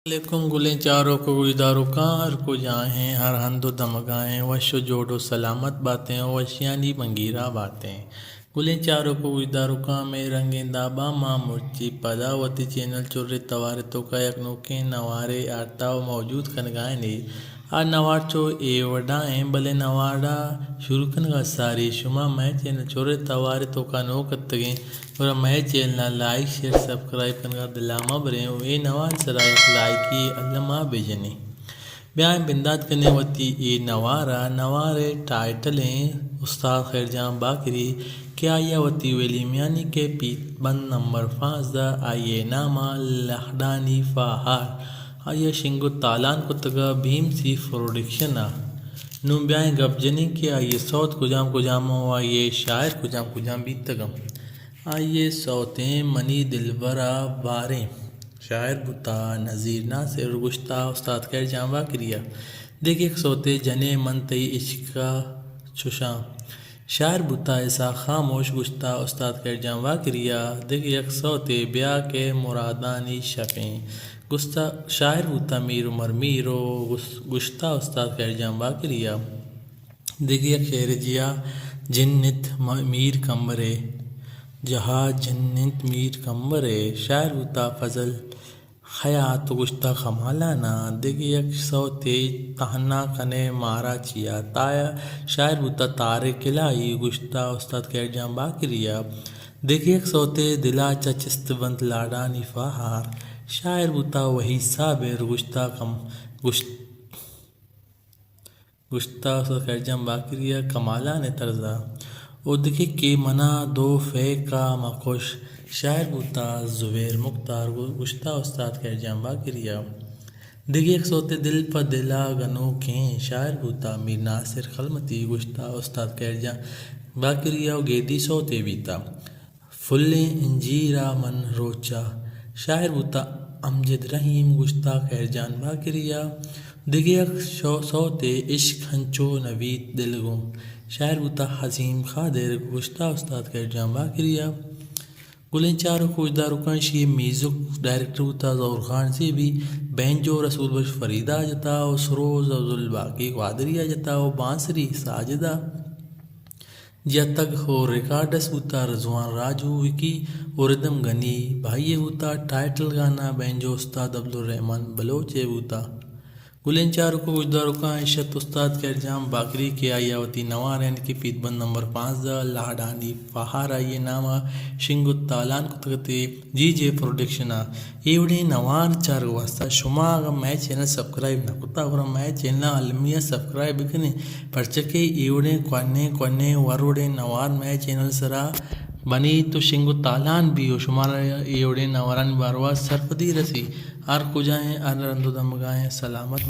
علیکم گلیں چاروں کو گلداروں کا ہر کو جائیں ہر ہند و دمگائیں وش و جوڑ و سلامت باتیں وشیانی منگیرہ باتیں گلیں چاروں کو گلداروں کا میں رنگیں دابا ماں مرچی پداوتی چینل چورے توارے تو کا یک نوکیں نوارے آرتا و موجود کنگائیں نے آ نوار چو اے وڈائیں بلے نوارا شروع کنگا ساری شما میں چینل چورے توارے تو کا نو کتگیں اور میں چینل لائک شیئر سبسکرائب کنگا دلاما بریں اے نوار سرائے لائکی علمہ بجنی بیاں بندات کنے وتی اے نوارے ٹائٹلیں استاد خیر جان باکری کیا یا وتی ویلی میانی کے پیت بند نمبر 15 آئیے نامہ لہڈانی فاہار آئیے شنگو تالان کتگا بھیم سی پروڈکشنا نو بیاں گپ جنی کہ آئیے سوت کجام آئیے شاعر کجام بیتگم آئیے سوتیں منی دلبرا باریں شاعر بتا نذیر ناصر گشتہ استاد خیر جان باکریہ دیکھ ایک سوتے جنے من تئی عشقا چشاں شاعر بتا ایسا خاموش گشتہ استاد خیر جان باکریہ دیکھ یک سوتے بیا کے مرادانی شفیں گشتہ شاعر بتا میر عمر میرو گشتہ استاد خیر جان باکریہ دیکھ یک شعر جیا جنت میر کمبرے جہاں جنت میر کمبرے شاعر بتا فضل حیات گشتہ خمالانا دیکھ یک سوتے تہنا کنے مارا چیا تایا شاعر بتا تارے کلائی گشتہ استاد خیر جان باکریہ دیکھ یک سوتے دلا چچست بند لاڈانی فہار شاعر بتا وہی صابر گشتہ استاد خیر جان باکریہ کمالان طرزا او دیکھے کہ منا دو فے کا مخوش شاعر بتا زبیر مختار گشتہ استاد خیر جان باکریہ دیکھ یک سوتے دل پہ دلا گنو کیں شاعر بتا میر ناصر خلمتی گشتہ استاد خیر جان باکریہ گیدی سوتے بیتا فلیں انجیرا من روچا شاعر بتا امجد رحیم گشتہ خیر جان باکریہ دیکھ یک سوتے عشق ہنچو نوید دلگوں شاعر بتا حسین خادر گشتہ استاد خیر جان باکریہ گلیں چاروں کو اجدار کانشی میوزک ڈائریکٹر بتا ظہور خان سے بھی بینجو رسول بخش فریدہ جتا و سروز عبدال باقی قادریہ جتا و بانسری ساجدہ جیا تگ ہو ریکارڈس بتا رضوان راجو وکی و ردم گنی بھائی بتا ٹائٹل گانا بینجو استاد عبدالرحمن بلوچے بتا گلیں چاروں کو اجداروں کا عشت استاد خیر جان باکری کے آیاوتی نوارین کی پیت بند نمبر 15 لاڈانی فہار آئیے نامہ شنگو تالان کتگتے جے پروڈکشنا ایوڑے نوار چار واسطہ شما اگر میں چینل سبسکرائب نہ کتا اور میں چینل علمیہ سبسکرائب بکنے پرچکے ایوڑے کونے وروڑے نوار میں چینل سرا بنی تو شنگو تالان بھی ہو شمارا ایوڑے نواران باروا سرپدی رسی ہر کو جائیں ہر رندو دمگائیں سلامت